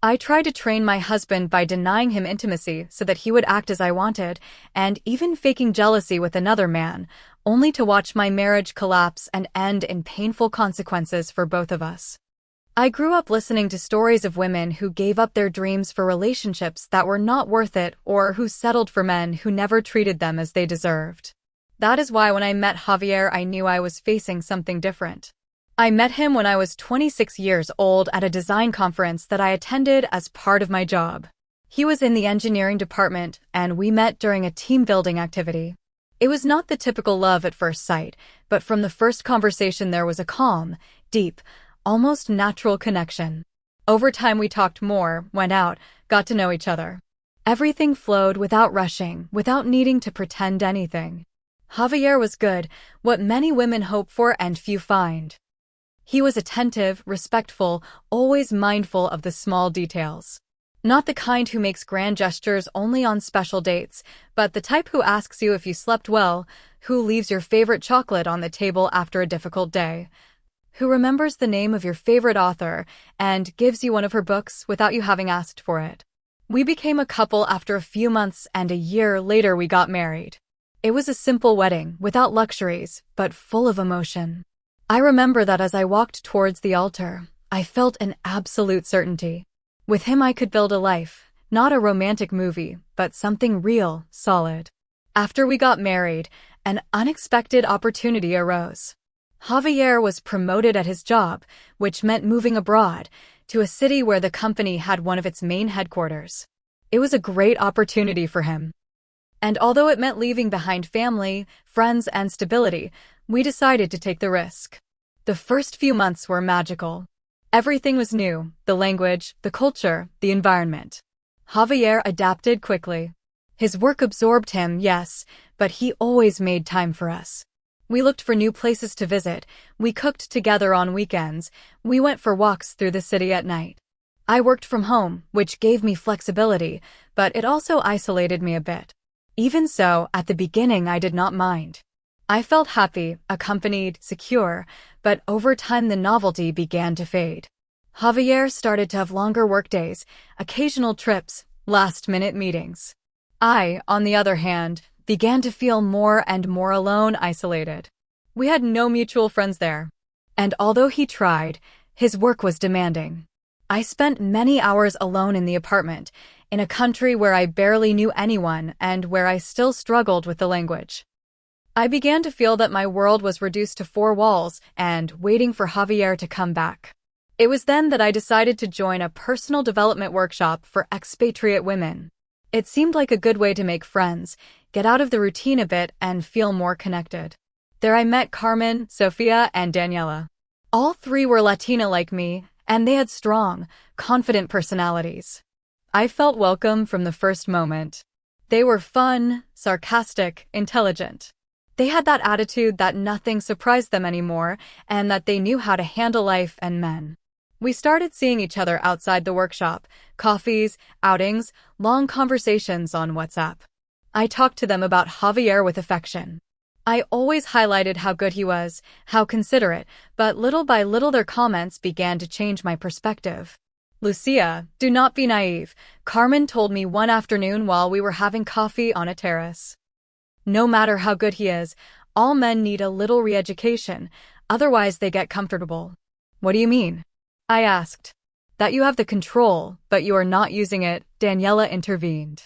I tried to train my husband by denying him intimacy so that he would act as I wanted, and even faking jealousy with another man, only to watch my marriage collapse and end in painful consequences for both of us. I grew up listening to stories of women who gave up their dreams for relationships that were not worth it or who settled for men who never treated them as they deserved. That is why when I met Javier, I knew I was facing something different. I met him when I was 26 years old at a design conference that I attended as part of my job. He was in the engineering department, and we met during a team-building activity. It was not the typical love at first sight, but from the first conversation there was a calm, deep, almost natural connection. Over time we talked more, went out, got to know each other. Everything flowed without rushing, without needing to pretend anything. Javier was good, what many women hope for and few find. He was attentive, respectful, always mindful of the small details. Not the kind who makes grand gestures only on special dates, but the type who asks you if you slept well, who leaves your favorite chocolate on the table after a difficult day, who remembers the name of your favorite author and gives you one of her books without you having asked for it. We became a couple after a few months, and a year later we got married. It was a simple wedding, without luxuries, but full of emotion. I remember that as I walked towards the altar, I felt an absolute certainty. With him I could build a life, not a romantic movie, but something real, solid. After we got married, an unexpected opportunity arose. Javier was promoted at his job, which meant moving abroad, to a city where the company had one of its main headquarters. It was a great opportunity for him. And although it meant leaving behind family, friends, and stability, we decided to take the risk. The first few months were magical. Everything was new, the language, the culture, the environment. Javier adapted quickly. His work absorbed him, yes, but he always made time for us. We looked for new places to visit, we cooked together on weekends, we went for walks through the city at night. I worked from home, which gave me flexibility, but it also isolated me a bit. Even so, at the beginning I did not mind. I felt happy, accompanied, secure, but over time the novelty began to fade. Javier started to have longer workdays, occasional trips, last-minute meetings. I, on the other hand, began to feel more and more alone, isolated. We had no mutual friends there. And although he tried, his work was demanding. I spent many hours alone in the apartment, in a country where I barely knew anyone and where I still struggled with the language. I began to feel that my world was reduced to four walls and waiting for Javier to come back. It was then that I decided to join a personal development workshop for expatriate women. It seemed like a good way to make friends, get out of the routine a bit, and feel more connected. There I met Carmen, Sofia, and Daniela. All three were Latina like me, and they had strong, confident personalities. I felt welcome from the first moment. They were fun, sarcastic, intelligent. They had that attitude that nothing surprised them anymore, and that they knew how to handle life and men. We started seeing each other outside the workshop, coffees, outings, long conversations on WhatsApp. I talked to them about Javier with affection. I always highlighted how good he was, how considerate, but little by little their comments began to change my perspective. "Lucia, do not be naive," Carmen told me one afternoon while we were having coffee on a terrace. "No matter how good he is, all men need a little re-education, otherwise they get comfortable." "What do you mean?" I asked. "That you have the control, but you are not using it," Daniela intervened.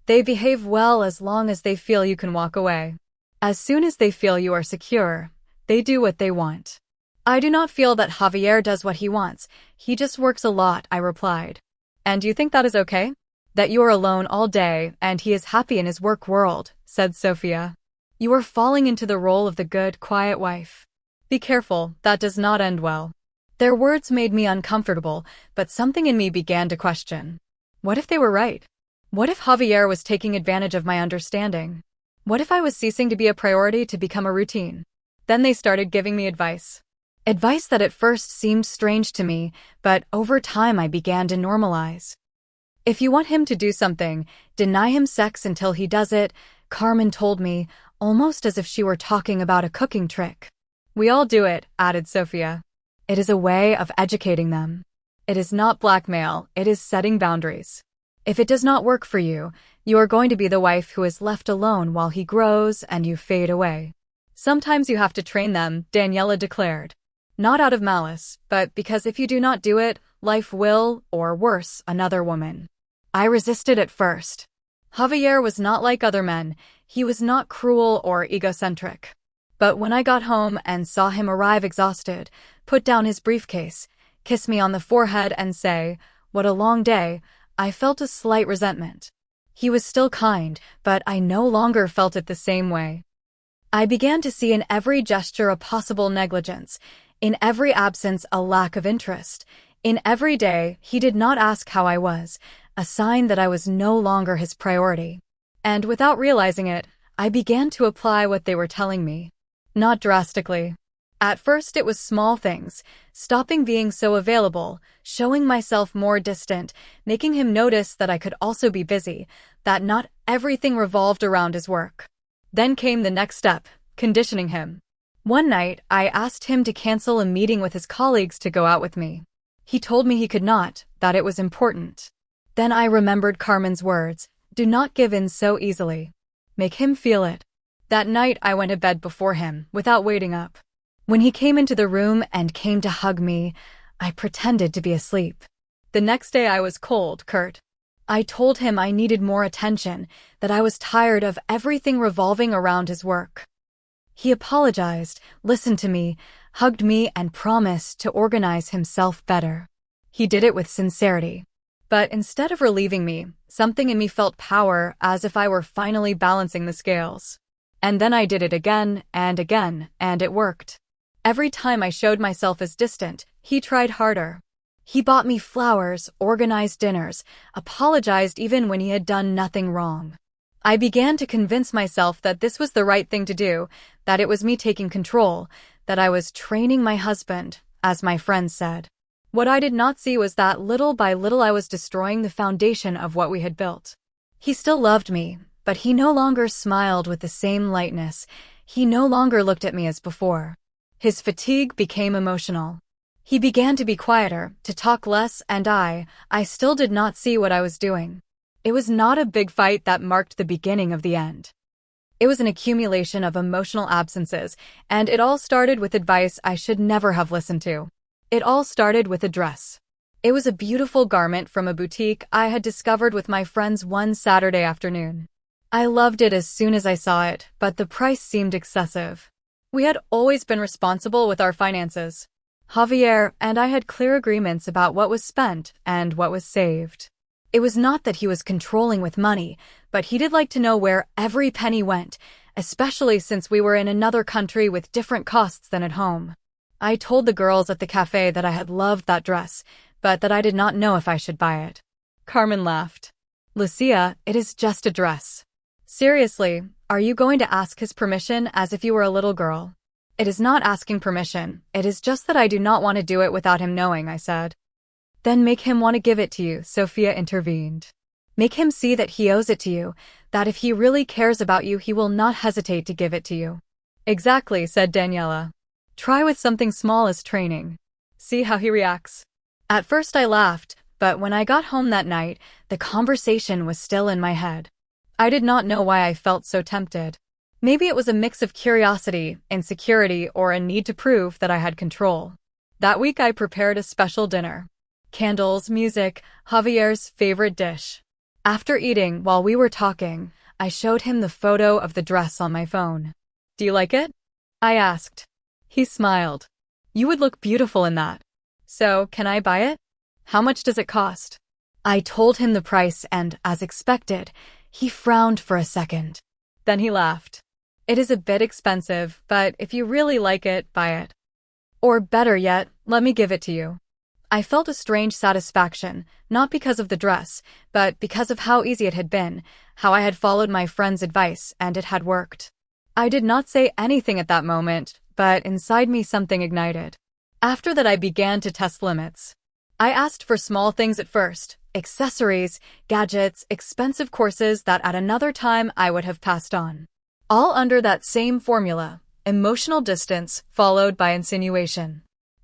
"They behave well as long as they feel you can walk away. As soon as they feel you are secure, they do what they want." "I do not feel that Javier does what he wants. He just works a lot," I replied. "And you think that is okay? That you are alone all day and he is happy in his work world," said Sofia. "You are falling into the role of the good, quiet wife. Be careful, that does not end well." Their words made me uncomfortable, but something in me began to question. What if they were right? What if Javier was taking advantage of my understanding? What if I was ceasing to be a priority to become a routine? Then they started giving me advice. Advice that at first seemed strange to me, but over time I began to normalize. "If you want him to do something, deny him sex until he does it," Carmen told me, almost as if she were talking about a cooking trick. "We all do it," added Sofia. "It is a way of educating them." It is not blackmail, it is setting boundaries. If it does not work for you, you are going to be the wife who is left alone while he grows and you fade away. Sometimes you have to train them, Daniela declared. Not out of malice, but because if you do not do it, life will, or worse, another woman. I resisted at first. Javier was not like other men. He was not cruel or egocentric. But when I got home and saw him arrive exhausted, put down his briefcase, kiss me on the forehead and say, "What a long day," I felt a slight resentment. He was still kind, but I no longer felt it the same way. I began to see in every gesture a possible negligence, in every absence a lack of interest. In every day, he did not ask how I was, a sign that I was no longer his priority. And without realizing it, I began to apply what they were telling me. Not drastically. At first it was small things, stopping being so available, showing myself more distant, making him notice that I could also be busy, that not everything revolved around his work. Then came the next step, conditioning him. One night, I asked him to cancel a meeting with his colleagues to go out with me. He told me he could not, that it was important. Then I remembered Carmen's words, "Do not give in so easily. Make him feel it." That night I went to bed before him, without waiting up. When he came into the room and came to hug me, I pretended to be asleep. The next day I was cold, curt. I told him I needed more attention, that I was tired of everything revolving around his work. He apologized, listened to me, hugged me, and promised to organize himself better. He did it with sincerity. But instead of relieving me, something in me felt power, as if I were finally balancing the scales. And then I did it again, and it worked. Every time I showed myself as distant, he tried harder. He bought me flowers, organized dinners, apologized even when he had done nothing wrong. I began to convince myself that this was the right thing to do, that it was me taking control, that I was training my husband, as my friends said. What I did not see was that little by little I was destroying the foundation of what we had built. He still loved me, but he no longer smiled with the same lightness. He no longer looked at me as before. His fatigue became emotional. He began to be quieter, to talk less, and I still did not see what I was doing. It was not a big fight that marked the beginning of the end. It was an accumulation of emotional absences, and it all started with advice I should never have listened to. It all started with a dress. It was a beautiful garment from a boutique I had discovered with my friends one Saturday afternoon. I loved it as soon as I saw it, but the price seemed excessive. We had always been responsible with our finances. Javier and I had clear agreements about what was spent and what was saved. It was not that he was controlling with money, but he did like to know where every penny went, especially since we were in another country with different costs than at home. I told the girls at the cafe that I had loved that dress, but that I did not know if I should buy it. Carmen laughed. "Lucia, it is just a dress." "Seriously, are you going to ask his permission as if you were a little girl?" "It is not asking permission, it is just that I do not want to do it without him knowing," I said. "Then make him want to give it to you," Sophia intervened. "Make him see that he owes it to you, that if he really cares about you he will not hesitate to give it to you." "Exactly," said Daniela. "Try with something small as training. See how he reacts." At first I laughed, but when I got home that night, the conversation was still in my head. I did not know why I felt so tempted. Maybe it was a mix of curiosity, insecurity, or a need to prove that I had control. That week I prepared a special dinner. Candles, music, Javier's favorite dish. After eating, while we were talking, I showed him the photo of the dress on my phone. "Do you like it?" I asked. He smiled. "You would look beautiful in that. So, can I buy it? How much does it cost?" I told him the price and, as expected, he frowned for a second. Then he laughed. "It is a bit expensive, but if you really like it, buy it. Or better yet, let me give it to you." I felt a strange satisfaction, not because of the dress, but because of how easy it had been, how I had followed my friend's advice, and it had worked. I did not say anything at that moment, but inside me something ignited. After that I began to test limits. I asked for small things at first, accessories, gadgets, expensive courses that at another time I would have passed on. All under that same formula, emotional distance followed by insinuation.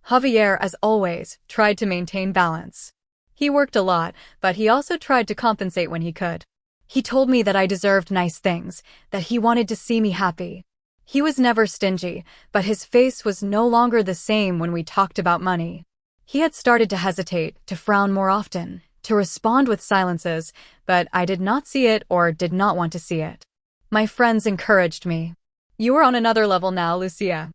Javier, as always, tried to maintain balance. He worked a lot, but he also tried to compensate when he could. He told me that I deserved nice things, that he wanted to see me happy. He was never stingy, but his face was no longer the same when we talked about money. He had started to hesitate, to frown more often, to respond with silences, but I did not see it or did not want to see it. My friends encouraged me. "You are on another level now, Lucia.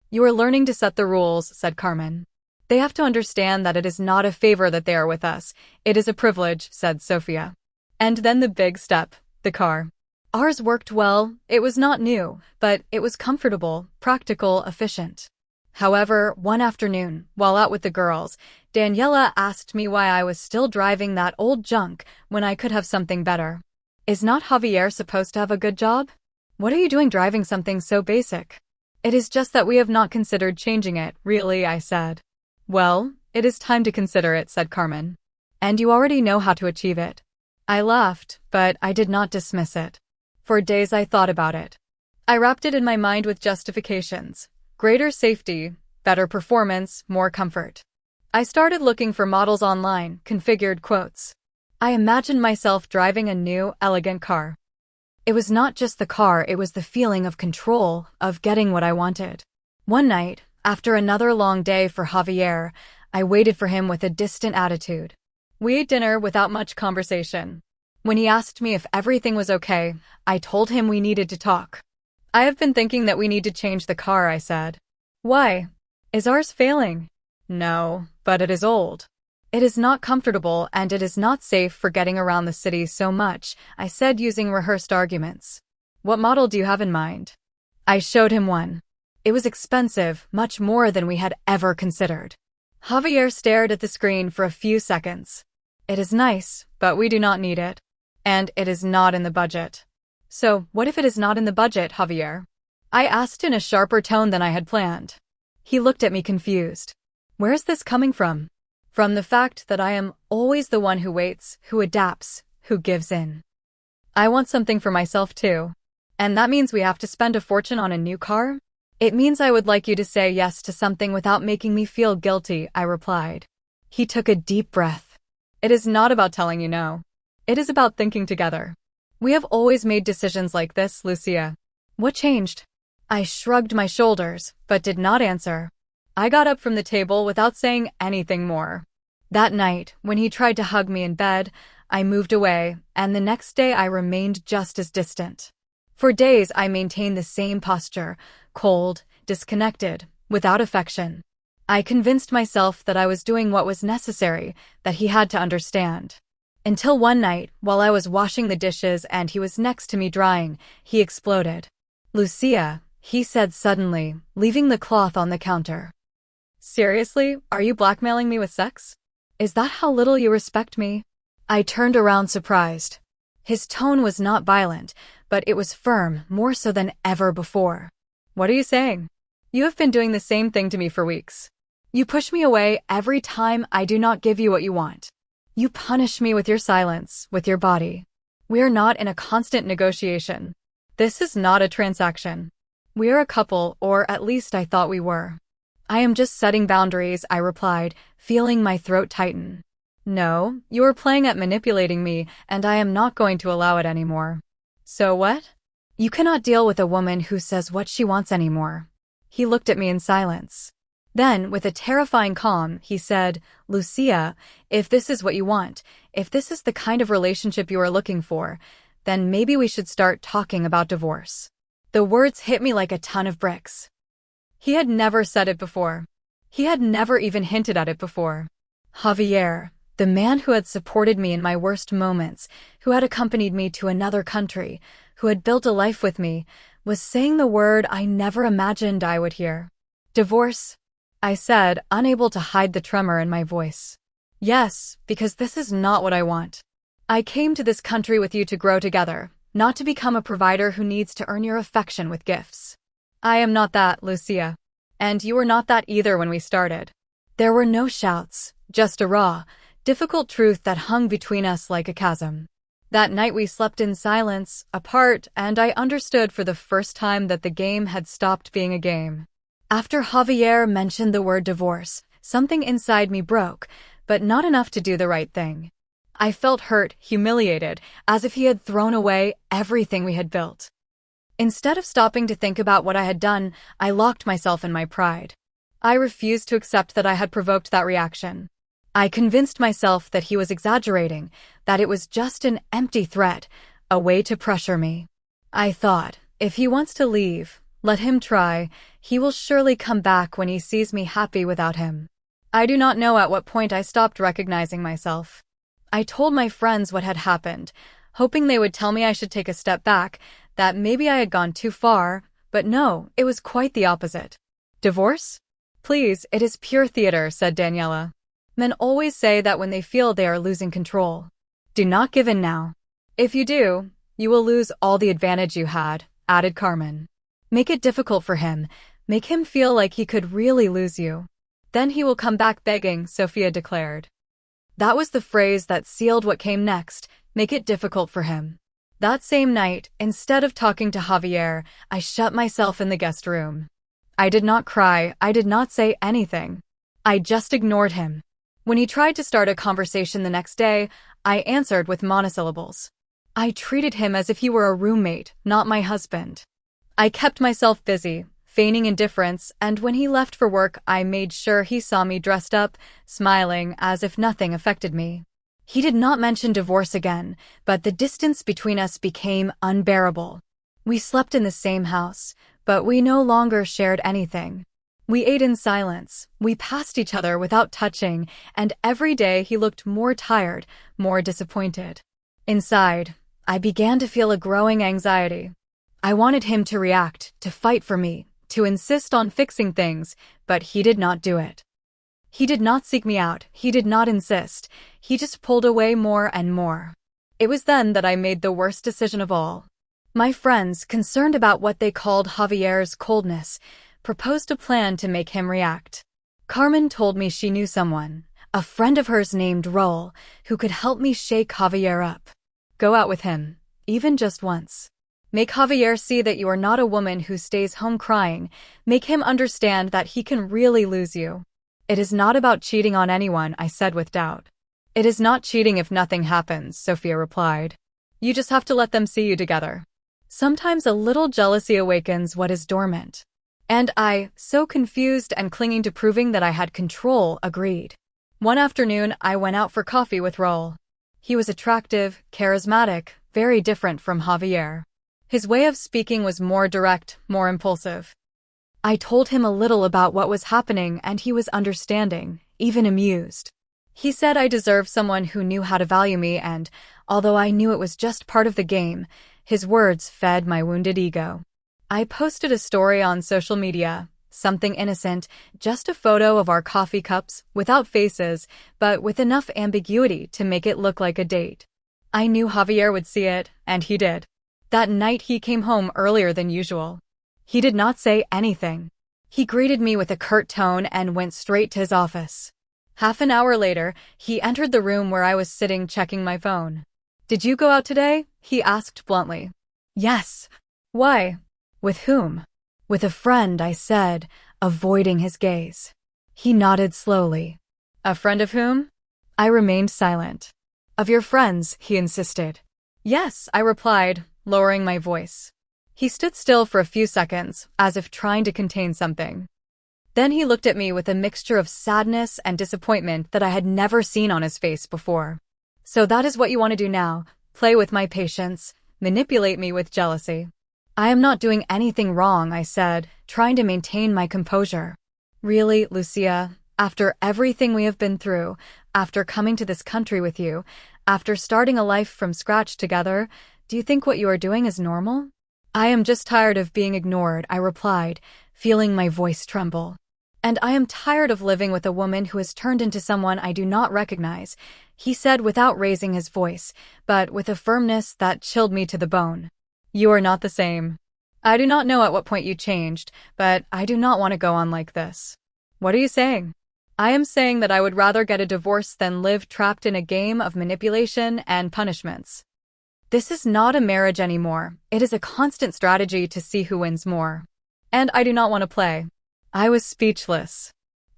You are learning to set the rules," said Carmen. "They have to understand that it is not a favor that they are with us. It is a privilege," said Sofia. And then the big step, the car. Ours worked well. It was not new, but it was comfortable, practical, efficient. However, one afternoon, while out with the girls, Daniela asked me why I was still driving that old junk when I could have something better. "Is not Javier supposed to have a good job? What are you doing driving something so basic?" "It is just that we have not considered changing it, really," I said. "Well, it is time to consider it," said Carmen. "And you already know how to achieve it." I laughed, but I did not dismiss it. For days I thought about it. I wrapped it in my mind with justifications. Greater safety, better performance, more comfort. I started looking for models online, configured quotes. I imagined myself driving a new, elegant car. It was not just the car, it was the feeling of control, of getting what I wanted. One night, after another long day for Javier, I waited for him with a distant attitude. We ate dinner without much conversation. When he asked me if everything was okay, I told him we needed to talk. "I have been thinking that we need to change the car," I said. "Why? Is ours failing?" "No, but it is old. It is not comfortable and it is not safe for getting around the city so much," I said using rehearsed arguments. "What model do you have in mind?" I showed him one. It was expensive, much more than we had ever considered. Javier stared at the screen for a few seconds. "It is nice, but we do not need it. And it is not in the budget." "So, what if it is not in the budget, Javier?" I asked in a sharper tone than I had planned. He looked at me confused. "Where is this coming from?" "From the fact that I am always the one who waits, who adapts, who gives in. I want something for myself too. And that means we have to spend a fortune on a new car?" "It means I would like you to say yes to something without making me feel guilty," I replied. He took a deep breath. "It is not about telling you no. It is about thinking together. We have always made decisions like this, Lucia. What changed?" I shrugged my shoulders, but did not answer. I got up from the table without saying anything more. That night, when he tried to hug me in bed, I moved away, and the next day I remained just as distant. For days I maintained the same posture, cold, disconnected, without affection. I convinced myself that I was doing what was necessary, that he had to understand. Until one night, while I was washing the dishes and he was next to me drying, he exploded. "Lucia," he said suddenly, leaving the cloth on the counter. "Seriously, are you blackmailing me with sex? Is that how little you respect me?" I turned around surprised. His tone was not violent, but it was firm, more so than ever before. "What are you saying? You have been doing the same thing to me for weeks. You push me away every time I do not give you what you want. You punish me with your silence, with your body. We are not in a constant negotiation. This is not a transaction. We are a couple, or at least I thought we were." "I am just setting boundaries," I replied, feeling my throat tighten. "No, you are playing at manipulating me, and I am not going to allow it anymore." "So what?" "You cannot deal with a woman who says what she wants anymore." He looked at me in silence. Then, with a terrifying calm, he said, "Lucia, if this is what you want, if this is the kind of relationship you are looking for, then maybe we should start talking about divorce." The words hit me like a ton of bricks. He had never said it before. He had never even hinted at it before. Javier, the man who had supported me in my worst moments, who had accompanied me to another country, who had built a life with me, was saying the word I never imagined I would hear. "Divorce?" I said, unable to hide the tremor in my voice. "Yes, because this is not what I want. I came to this country with you to grow together, not to become a provider who needs to earn your affection with gifts. I am not that, Lucia. And you were not that either when we started." There were no shouts, just a raw, difficult truth that hung between us like a chasm. That night we slept in silence, apart, and I understood for the first time that the game had stopped being a game. After Javier mentioned the word divorce, something inside me broke, but not enough to do the right thing. I felt hurt, humiliated, as if he had thrown away everything we had built. Instead of stopping to think about what I had done, I locked myself in my pride. I refused to accept that I had provoked that reaction. I convinced myself that he was exaggerating, that it was just an empty threat, a way to pressure me. I thought, if he wants to leave, let him try. He will surely come back when he sees me happy without him. I do not know at what point I stopped recognizing myself. I told my friends what had happened, hoping they would tell me I should take a step back, that maybe I had gone too far, but no, it was quite the opposite. Divorce? Please, it is pure theater, said Daniela. Men always say that when they feel they are losing control. Do not give in now. If you do, you will lose all the advantage you had, added Carmen. Make it difficult for him. Make him feel like he could really lose you. Then he will come back begging, Sophia declared. That was the phrase that sealed what came next, make it difficult for him. That same night, instead of talking to Javier, I shut myself in the guest room. I did not cry, I did not say anything. I just ignored him. When he tried to start a conversation the next day, I answered with monosyllables. I treated him as if he were a roommate, not my husband. I kept myself busy, feigning indifference, and when he left for work, I made sure he saw me dressed up, smiling as if nothing affected me. He did not mention divorce again, but the distance between us became unbearable. We slept in the same house, but we no longer shared anything. We ate in silence, we passed each other without touching, and every day he looked more tired, more disappointed. Inside, I began to feel a growing anxiety. I wanted him to react, to fight for me, to insist on fixing things, but he did not do it. He did not seek me out, he did not insist, he just pulled away more and more. It was then that I made the worst decision of all. My friends, concerned about what they called Javier's coldness, proposed a plan to make him react. Carmen told me she knew someone, a friend of hers named Raul, who could help me shake Javier up. Go out with him, even just once. Make Javier see that you are not a woman who stays home crying. Make him understand that he can really lose you. It is not about cheating on anyone, I said with doubt. It is not cheating if nothing happens, Sophia replied. You just have to let them see you together. Sometimes a little jealousy awakens what is dormant. And I, so confused and clinging to proving that I had control, agreed. One afternoon, I went out for coffee with Raul. He was attractive, charismatic, very different from Javier. His way of speaking was more direct, more impulsive. I told him a little about what was happening and he was understanding, even amused. He said I deserved someone who knew how to value me and, although I knew it was just part of the game, his words fed my wounded ego. I posted a story on social media, something innocent, just a photo of our coffee cups, without faces, but with enough ambiguity to make it look like a date. I knew Javier would see it, and he did. That night he came home earlier than usual. He did not say anything. He greeted me with a curt tone and went straight to his office. Half an hour later, he entered the room where I was sitting checking my phone. Did you go out today? He asked bluntly. Yes. Why? With whom? With a friend, I said, avoiding his gaze. He nodded slowly. A friend of whom? I remained silent. Of your friends, he insisted. Yes, I replied, lowering my voice. He stood still for a few seconds, as if trying to contain something. Then he looked at me with a mixture of sadness and disappointment that I had never seen on his face before. So that is what you want to do now, play with my patience, manipulate me with jealousy. I am not doing anything wrong, I said, trying to maintain my composure. Really, Lucia, after everything we have been through, after coming to this country with you, after starting a life from scratch together, do you think what you are doing is normal? I am just tired of being ignored, I replied, feeling my voice tremble. And I am tired of living with a woman who has turned into someone I do not recognize, he said without raising his voice, but with a firmness that chilled me to the bone. You are not the same. I do not know at what point you changed, but I do not want to go on like this. What are you saying? I am saying that I would rather get a divorce than live trapped in a game of manipulation and punishments. This is not a marriage anymore. It is a constant strategy to see who wins more. And I do not want to play. I was speechless.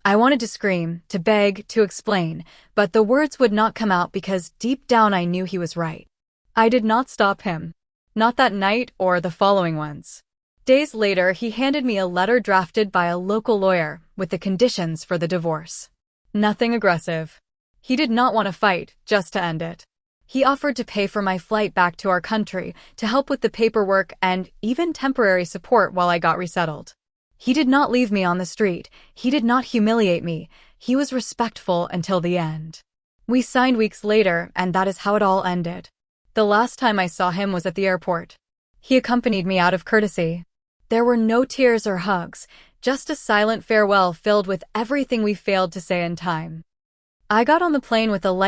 I wanted to scream, to beg, to explain, but the words would not come out because deep down I knew he was right. I did not stop him. Not that night or the following ones. Days later, he handed me a letter drafted by a local lawyer with the conditions for the divorce. Nothing aggressive. He did not want to fight, just to end it. He offered to pay for my flight back to our country, to help with the paperwork and even temporary support while I got resettled. He did not leave me on the street. He did not humiliate me. He was respectful until the end. We signed weeks later, and that is how it all ended. The last time I saw him was at the airport. He accompanied me out of courtesy. There were no tears or hugs, just a silent farewell filled with everything we failed to say in time. I got on the plane with a light